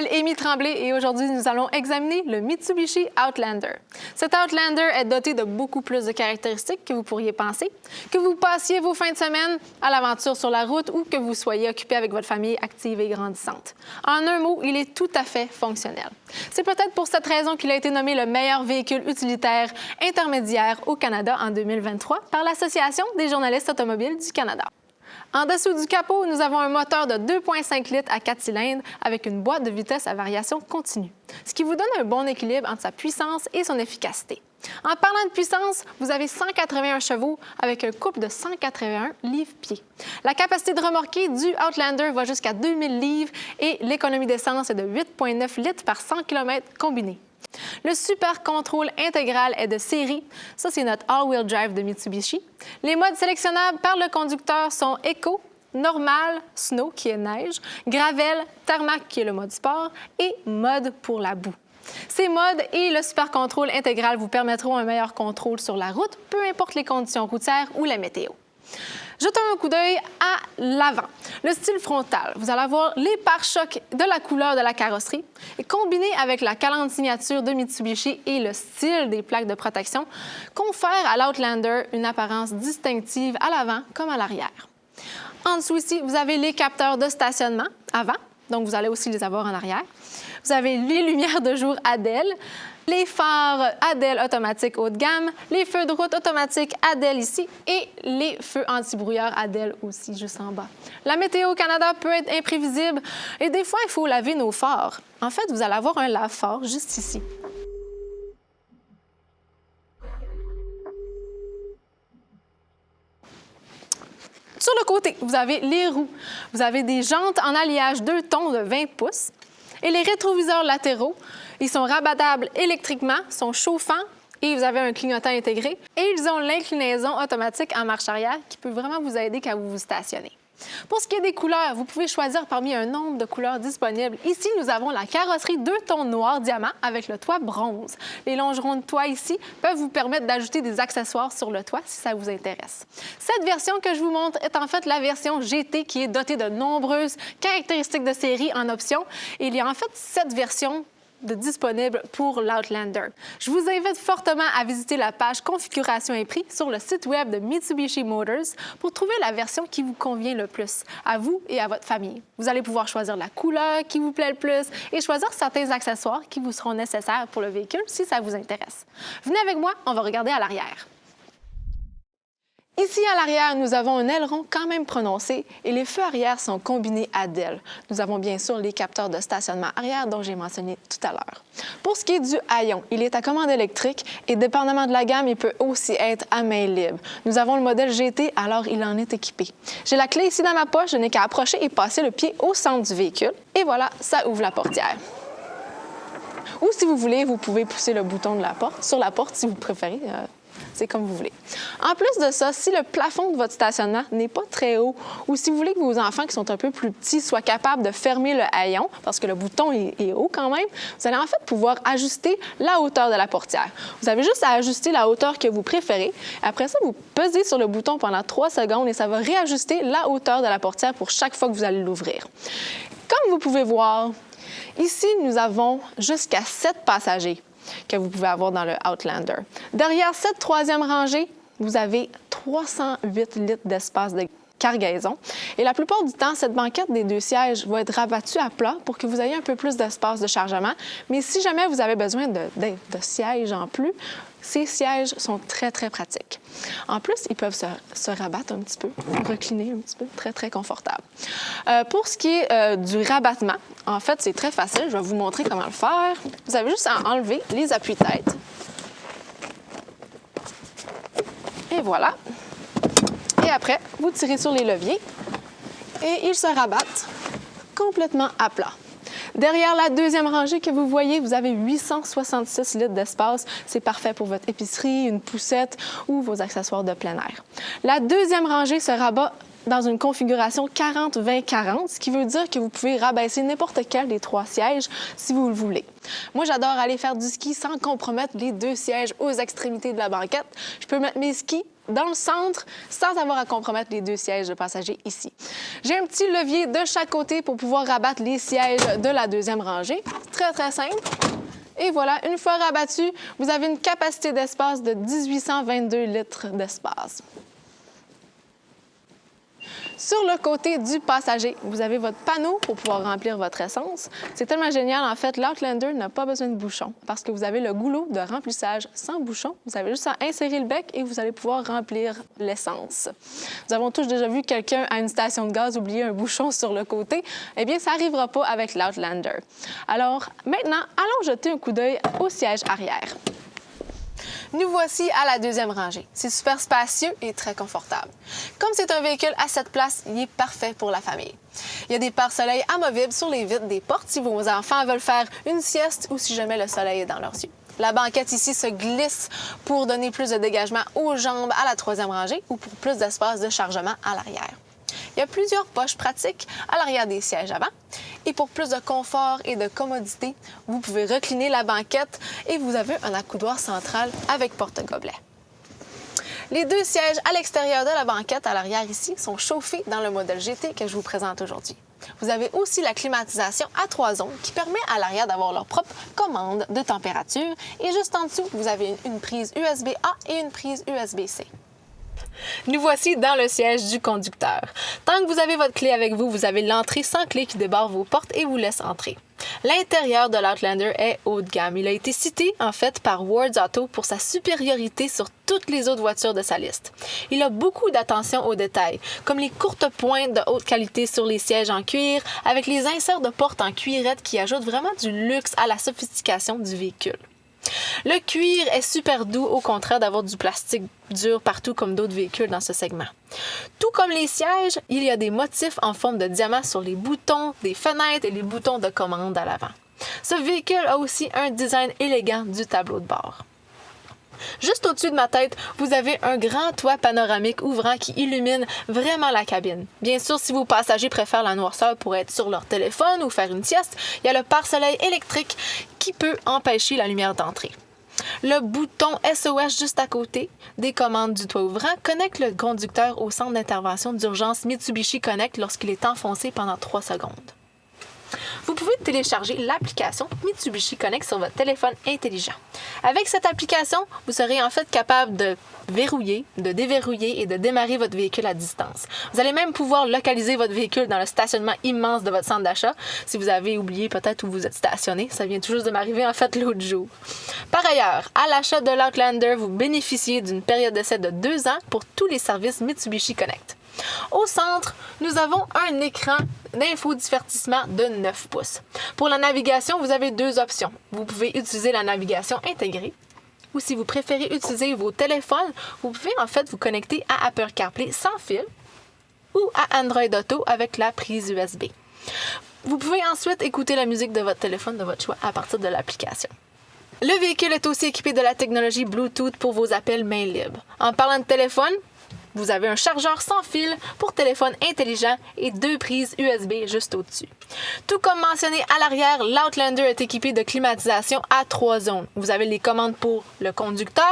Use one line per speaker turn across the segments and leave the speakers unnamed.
m'appelle Amy Tremblay et aujourd'hui, nous allons examiner le Mitsubishi Outlander. Cet Outlander est doté de beaucoup plus de caractéristiques que vous pourriez penser. Que vous passiez vos fins de semaine à l'aventure sur la route ou que vous soyez occupé avec votre famille active et grandissante. En un mot, il est tout à fait fonctionnel. C'est peut-être pour cette raison qu'il a été nommé le meilleur véhicule utilitaire intermédiaire au Canada en 2023 par l'Association des journalistes automobiles du Canada. En dessous du capot, nous avons un moteur de 2,5 litres à 4 cylindres avec une boîte de vitesse à variation continue, ce qui vous donne un bon équilibre entre sa puissance et son efficacité. En parlant de puissance, vous avez 181 chevaux avec un couple de 181 livres-pieds. La capacité de remorquer du Outlander va jusqu'à 2000 livres et l'économie d'essence est de 8,9 litres par 100 km combiné. Le Super Control intégral est de série. Ça, c'est notre all-wheel drive de Mitsubishi. Les modes sélectionnables par le conducteur sont Eco, Normal, Snow, qui est neige, Gravel, Tarmac, qui est le mode sport, et Mode pour la boue. Ces modes et le Super Control intégral vous permettront un meilleur contrôle sur la route, peu importe les conditions routières ou la météo. Jetons un coup d'œil à l'avant. Le style frontal. Vous allez avoir les pare-chocs de la couleur de la carrosserie et combiné avec la calandre signature de Mitsubishi et le style des plaques de protection, confère à l'Outlander une apparence distinctive à l'avant comme à l'arrière. En dessous ici, vous avez les capteurs de stationnement avant, donc vous allez aussi les avoir en arrière. Vous avez les lumières de jour ADEL, les phares ADEL automatiques haut de gamme, les feux de route automatiques ADEL ici et les feux anti-brouillard ADEL aussi juste en bas. La météo au Canada peut être imprévisible et des fois, il faut laver nos phares. En fait, vous allez avoir un lave-phare juste ici. Sur le côté, vous avez les roues. Vous avez des jantes en alliage 2 tons de 20 pouces. Et les rétroviseurs latéraux, ils sont rabattables électriquement, sont chauffants et vous avez un clignotant intégré. Et ils ont l'inclinaison automatique en marche arrière qui peut vraiment vous aider quand vous vous stationnez. Pour ce qui est des couleurs, vous pouvez choisir parmi un nombre de couleurs disponibles. Ici, nous avons la carrosserie 2 tons noir diamant avec le toit bronze. Les longerons de toit ici peuvent vous permettre d'ajouter des accessoires sur le toit si ça vous intéresse. Cette version que je vous montre est en fait la version GT qui est dotée de nombreuses caractéristiques de série en option. Et il y a en fait 7 versions disponibles pour l'Outlander. Je vous invite fortement à visiter la page Configuration et prix sur le site web de Mitsubishi Motors pour trouver la version qui vous convient le plus, à vous et à votre famille. Vous allez pouvoir choisir la couleur qui vous plaît le plus et choisir certains accessoires qui vous seront nécessaires pour le véhicule si ça vous intéresse. Venez avec moi, on va regarder à l'arrière. Ici, à l'arrière, nous avons un aileron quand même prononcé et les feux arrière sont combinés ADEL. Nous avons bien sûr les capteurs de stationnement arrière dont j'ai mentionné tout à l'heure. Pour ce qui est du haillon, il est à commande électrique et dépendamment de la gamme, il peut aussi être à main libre. Nous avons le modèle GT, alors il en est équipé. J'ai la clé ici dans ma poche, je n'ai qu'à approcher et passer le pied au centre du véhicule. Et voilà, ça ouvre la portière. Ou si vous voulez, vous pouvez pousser le bouton de la porte, sur la porte si vous préférez. C'est comme vous voulez. En plus de ça, si le plafond de votre stationnement n'est pas très haut ou si vous voulez que vos enfants qui sont un peu plus petits soient capables de fermer le haillon, parce que le bouton est haut quand même, vous allez en fait pouvoir ajuster la hauteur de la portière. Vous avez juste à ajuster la hauteur que vous préférez. Après ça, vous pesez sur le bouton pendant 3 secondes et ça va réajuster la hauteur de la portière pour chaque fois que vous allez l'ouvrir. Comme vous pouvez voir, ici, nous avons jusqu'à 7 passagers que vous pouvez avoir dans le Outlander. Derrière cette troisième rangée, vous avez 308 litres d'espace de cargaison. Et la plupart du temps, cette banquette des 2 sièges va être rabattue à plat pour que vous ayez un peu plus d'espace de chargement. Mais si jamais vous avez besoin de sièges en plus, ces sièges sont très, très pratiques. En plus, ils peuvent se rabattre un petit peu, recliner un petit peu, très, très confortable. Pour ce qui est du rabattement, en fait, c'est très facile. Je vais vous montrer comment le faire. Vous avez juste à enlever les appuis-têtes. Et voilà. Et après, vous tirez sur les leviers et ils se rabattent complètement à plat. Derrière la deuxième rangée que vous voyez, vous avez 866 litres d'espace. C'est parfait pour votre épicerie, une poussette ou vos accessoires de plein air. La deuxième rangée se rabat dans une configuration 40-20-40, ce qui veut dire que vous pouvez rabaisser n'importe quel des 3 sièges si vous le voulez. Moi, j'adore aller faire du ski sans compromettre les 2 sièges aux extrémités de la banquette. Je peux mettre mes skis dans le centre sans avoir à compromettre les deux sièges de passagers ici. J'ai un petit levier de chaque côté pour pouvoir rabattre les sièges de la deuxième rangée. Très, très simple. Et voilà, une fois rabattu, vous avez une capacité d'espace de 1822 litres d'espace. Sur le côté du passager, vous avez votre panneau pour pouvoir remplir votre essence. C'est tellement génial, en fait, l'Outlander n'a pas besoin de bouchon parce que vous avez le goulot de remplissage sans bouchon. Vous avez juste à insérer le bec et vous allez pouvoir remplir l'essence. Nous avons tous déjà vu quelqu'un à une station de gaz oublier un bouchon sur le côté. Eh bien, ça n'arrivera pas avec l'Outlander. Alors, maintenant, allons jeter un coup d'œil au siège arrière. Nous voici à la deuxième rangée. C'est super spacieux et très confortable. Comme c'est un véhicule à 7 places, il est parfait pour la famille. Il y a des pare-soleils amovibles sur les vitres des portes si vos enfants veulent faire une sieste ou si jamais le soleil est dans leurs yeux. La banquette ici se glisse pour donner plus de dégagement aux jambes à la troisième rangée ou pour plus d'espace de chargement à l'arrière. Il y a plusieurs poches pratiques à l'arrière des sièges avant. Et pour plus de confort et de commodité, vous pouvez recliner la banquette et vous avez un accoudoir central avec porte-gobelet. Les deux sièges à l'extérieur de la banquette à l'arrière ici sont chauffés dans le modèle GT que je vous présente aujourd'hui. Vous avez aussi la climatisation à 3 zones qui permet à l'arrière d'avoir leur propre commande de température. Et juste en dessous, vous avez une prise USB-A et une prise USB-C. Nous voici dans le siège du conducteur. Tant que vous avez votre clé avec vous, vous avez l'entrée sans clé qui débarre vos portes et vous laisse entrer. L'intérieur de l'Outlander est haut de gamme. Il a été cité, en fait, par Wards Auto pour sa supériorité sur toutes les autres voitures de sa liste. Il a beaucoup d'attention aux détails, comme les courtes pointes de haute qualité sur les sièges en cuir, avec les inserts de porte en cuirette qui ajoutent vraiment du luxe à la sophistication du véhicule. Le cuir est super doux, au contraire d'avoir du plastique dur partout comme d'autres véhicules dans ce segment. Tout comme les sièges, il y a des motifs en forme de diamant sur les boutons des fenêtres et les boutons de commande à l'avant. Ce véhicule a aussi un design élégant du tableau de bord. Juste au-dessus de ma tête, vous avez un grand toit panoramique ouvrant qui illumine vraiment la cabine. Bien sûr, si vos passagers préfèrent la noirceur pour être sur leur téléphone ou faire une sieste, il y a le pare-soleil électrique qui peut empêcher la lumière d'entrer. Le bouton SOS juste à côté des commandes du toit ouvrant connecte le conducteur au centre d'intervention d'urgence Mitsubishi Connect lorsqu'il est enfoncé pendant 3 secondes. Vous pouvez télécharger l'application Mitsubishi Connect sur votre téléphone intelligent. Avec cette application, vous serez en fait capable de verrouiller, de déverrouiller et de démarrer votre véhicule à distance. Vous allez même pouvoir localiser votre véhicule dans le stationnement immense de votre centre d'achat si vous avez oublié peut-être où vous êtes stationné. Ça vient tout juste de m'arriver en fait l'autre jour. Par ailleurs, à l'achat de l'Outlander, vous bénéficiez d'une période d'essai de 2 ans pour tous les services Mitsubishi Connect. Au centre, nous avons un écran d'infodivertissement de 9 pouces. Pour la navigation, vous avez 2 options. Vous pouvez utiliser la navigation intégrée ou si vous préférez utiliser vos téléphones, vous pouvez en fait vous connecter à Apple CarPlay sans fil ou à Android Auto avec la prise USB. Vous pouvez ensuite écouter la musique de votre téléphone de votre choix à partir de l'application. Le véhicule est aussi équipé de la technologie Bluetooth pour vos appels main libres. En parlant de téléphone, vous avez un chargeur sans fil pour téléphone intelligent et 2 prises USB juste au-dessus. Tout comme mentionné à l'arrière, l'Outlander est équipé de climatisation à 3 zones. Vous avez les commandes pour le conducteur,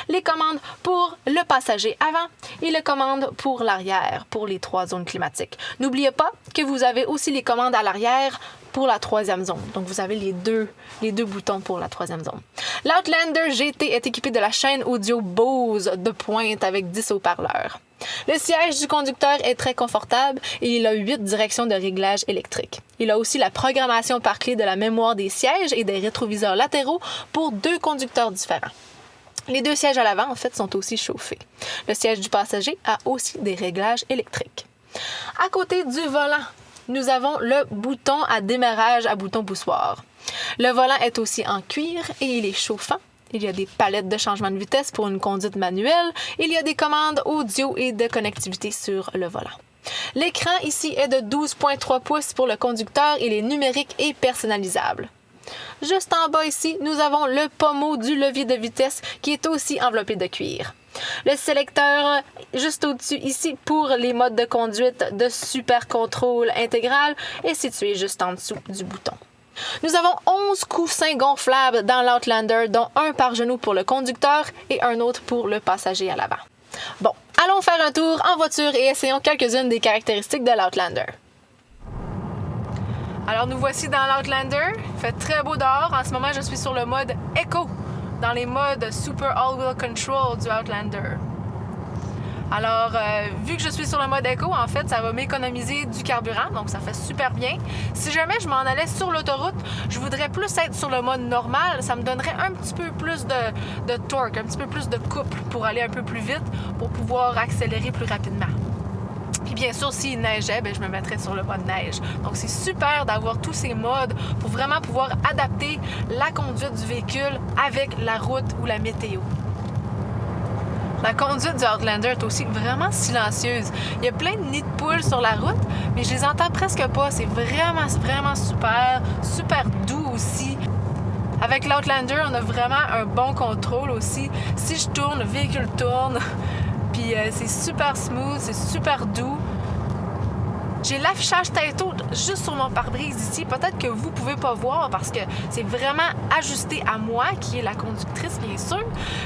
les commandes pour le passager avant et les commandes pour l'arrière pour les 3 zones climatiques. N'oubliez pas que vous avez aussi les commandes à l'arrière pour la 3e zone. Donc, vous avez les deux boutons pour la 3e zone. L'Outlander GT est équipé de la chaîne audio Bose de pointe avec 10 haut-parleurs. Le siège du conducteur est très confortable et il a 8 directions de réglage électrique. Il a aussi la programmation par clé de la mémoire des sièges et des rétroviseurs latéraux pour 2 conducteurs différents. Les 2 sièges à l'avant, en fait, sont aussi chauffés. Le siège du passager a aussi des réglages électriques. À côté du volant, nous avons le bouton à démarrage à bouton poussoir. Le volant est aussi en cuir et il est chauffant. Il y a des palettes de changement de vitesse pour une conduite manuelle. Il y a des commandes audio et de connectivité sur le volant. L'écran ici est de 12,3 pouces pour le conducteur. Il est numérique et personnalisable. Juste en bas ici, nous avons le pommeau du levier de vitesse qui est aussi enveloppé de cuir. Le sélecteur juste au-dessus ici pour les modes de conduite de super contrôle intégral est situé juste en dessous du bouton. Nous avons 11 coussins gonflables dans l'Outlander, dont un par genou pour le conducteur et un autre pour le passager à l'avant. Bon, allons faire un tour en voiture et essayons quelques-unes des caractéristiques de l'Outlander. Alors nous voici dans l'Outlander. Il fait très beau dehors. En ce moment, je suis sur le mode Eco, dans les modes Super All-Wheel Control du Outlander. Alors, vu que je suis sur le mode Eco, en fait, ça va m'économiser du carburant, donc ça fait super bien. Si jamais je m'en allais sur l'autoroute, je voudrais plus être sur le mode normal. Ça me donnerait un petit peu plus de torque, un petit peu plus de couple pour aller un peu plus vite, pour pouvoir accélérer plus rapidement. Puis bien sûr, s'il neigeait, je me mettrais sur le mode neige. Donc c'est super d'avoir tous ces modes pour vraiment pouvoir adapter la conduite du véhicule avec la route ou la météo. La conduite du Outlander est aussi vraiment silencieuse. Il y a plein de nids de poules sur la route, mais je les entends presque pas. C'est vraiment super, super doux aussi. Avec l'Outlander, on a vraiment un bon contrôle aussi. Si je tourne, le véhicule tourne. Puis c'est super smooth, c'est super doux. J'ai l'affichage tête haute juste sur mon pare-brise ici. Peut-être que vous ne pouvez pas voir parce que c'est vraiment ajusté à moi, qui est la conductrice, bien sûr.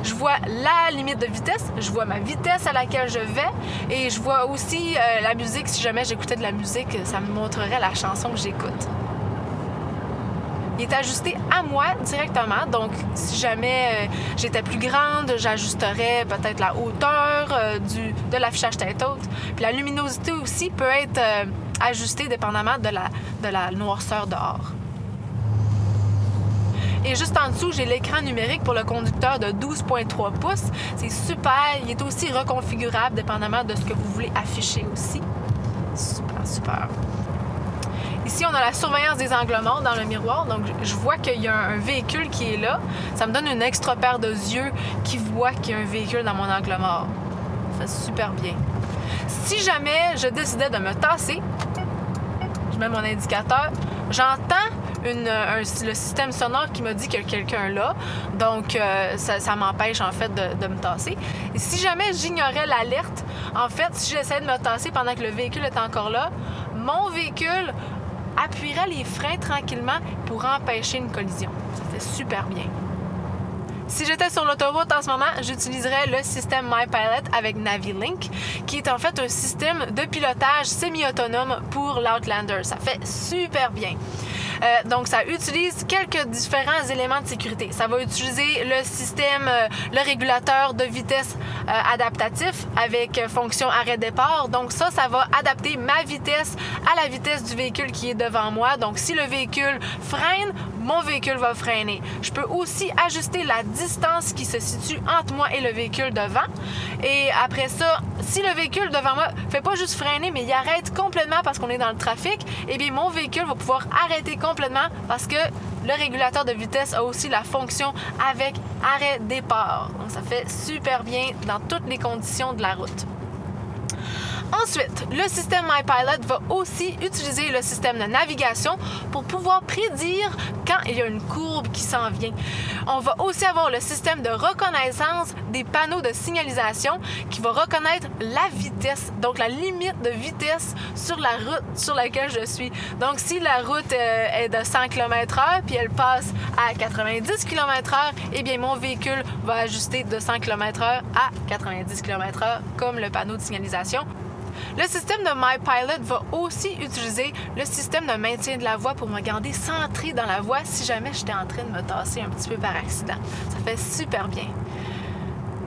Je vois la limite de vitesse, je vois ma vitesse à laquelle je vais et je vois aussi la musique. Si jamais j'écoutais de la musique, ça me montrerait la chanson que j'écoute. Il est ajusté à moi directement, donc si jamais j'étais plus grande, j'ajusterais peut-être la hauteur de l'affichage tête haute. Puis la luminosité aussi peut être ajustée dépendamment de la noirceur dehors. Et juste en dessous, j'ai l'écran numérique pour le conducteur de 12,3 pouces. C'est super, il est aussi reconfigurable dépendamment de ce que vous voulez afficher aussi. Super. Ici, on a la surveillance des angles morts dans le miroir. Donc, je vois qu'il y a un véhicule qui est là. Ça me donne une extra paire de yeux qui voit qu'il y a un véhicule dans mon angle mort. Ça fait super bien. Si jamais je décidais de me tasser, je mets mon indicateur, j'entends le système sonore qui me dit qu'il y a quelqu'un là. Donc, ça m'empêche en fait de me tasser. Et si jamais j'ignorais l'alerte, en fait, si j'essayais de me tasser pendant que le véhicule est encore là, mon véhicule appuierait les freins tranquillement pour empêcher une collision. Ça fait super bien. Si j'étais sur l'autoroute en ce moment, j'utiliserais le système MyPilot avec NaviLink, qui est en fait un système de pilotage semi-autonome pour l'Outlander. Ça fait super bien. Donc, ça utilise quelques différents éléments de sécurité. Ça va utiliser le système, le régulateur de vitesse adaptatif avec fonction arrêt-départ. Donc, ça va adapter ma vitesse à la vitesse du véhicule qui est devant moi. Donc, si le véhicule freine, mon véhicule va freiner. Je peux aussi ajuster la distance qui se situe entre moi et le véhicule devant. Et après ça, si le véhicule devant moi ne fait pas juste freiner, mais il arrête complètement parce qu'on est dans le trafic, eh bien, mon véhicule va pouvoir arrêter complètement parce que le régulateur de vitesse a aussi la fonction avec arrêt-départ. Donc, ça fait super bien dans toutes les conditions de la route. Ensuite, le système MyPilot va aussi utiliser le système de navigation pour pouvoir prédire quand il y a une courbe qui s'en vient. On va aussi avoir le système de reconnaissance des panneaux de signalisation qui va reconnaître la vitesse, donc la limite de vitesse sur la route sur laquelle je suis. Donc, si la route est de 100 km/h puis elle passe à 90 km/h, eh bien, mon véhicule va ajuster de 100 km/h à 90 km/h comme le panneau de signalisation. Le système de MyPilot va aussi utiliser le système de maintien de la voie pour me garder centré dans la voie si jamais j'étais en train de me tasser un petit peu par accident. Ça fait super bien.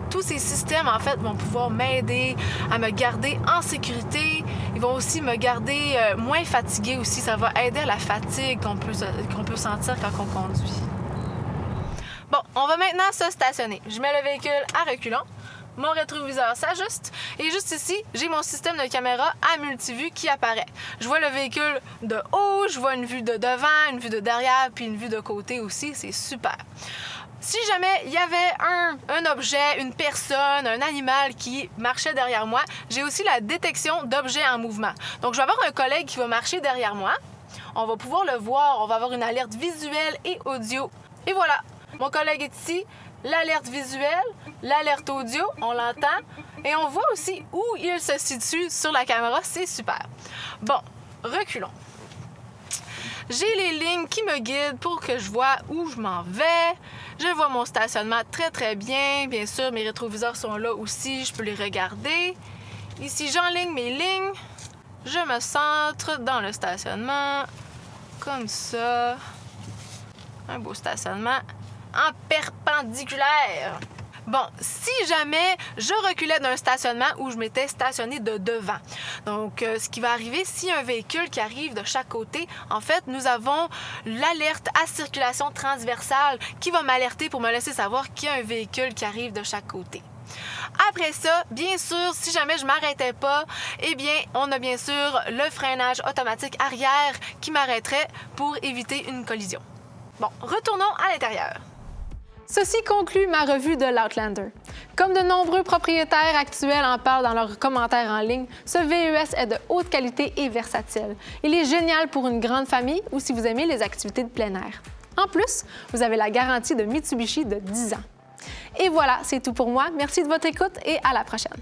Tous ces systèmes, en fait, vont pouvoir m'aider à me garder en sécurité. Ils vont aussi me garder moins fatiguée aussi. Ça va aider à la fatigue qu'on peut sentir quand on conduit. Bon, on va maintenant se stationner. Je mets le véhicule à reculons. Mon rétroviseur s'ajuste et juste ici, j'ai mon système de caméra à multivue qui apparaît. Je vois le véhicule de haut, je vois une vue de devant, une vue de derrière, puis une vue de côté aussi. C'est super. Si jamais il y avait un objet, une personne, un animal qui marchait derrière moi, j'ai aussi la détection d'objets en mouvement. Donc, je vais avoir un collègue qui va marcher derrière moi. On va pouvoir le voir, on va avoir une alerte visuelle et audio. Et voilà, mon collègue est ici. L'alerte visuelle, l'alerte audio, on l'entend. Et on voit aussi où il se situe sur la caméra. C'est super. Bon, reculons. J'ai les lignes qui me guident pour que je vois où je m'en vais. Je vois mon stationnement très bien. Bien sûr, mes rétroviseurs sont là aussi, je peux les regarder. Ici, j'enligne mes lignes. Je me centre dans le stationnement, comme ça. Un beau stationnement en perpendiculaire. Bon, si jamais je reculais d'un stationnement où je m'étais stationné de devant, donc ce qui va arriver, s'il y a un véhicule qui arrive de chaque côté, en fait, nous avons l'alerte à circulation transversale qui va m'alerter pour me laisser savoir qu'il y a un véhicule qui arrive de chaque côté. Après ça, bien sûr, si jamais je m'arrêtais pas, eh bien, on a bien sûr le freinage automatique arrière qui m'arrêterait pour éviter une collision. Bon, retournons à l'intérieur. Ceci conclut ma revue de l'Outlander. Comme de nombreux propriétaires actuels en parlent dans leurs commentaires en ligne, ce VUS est de haute qualité et versatile. Il est génial pour une grande famille ou si vous aimez les activités de plein air. En plus, vous avez la garantie de Mitsubishi de 10 ans. Et voilà, c'est tout pour moi. Merci de votre écoute et à la prochaine.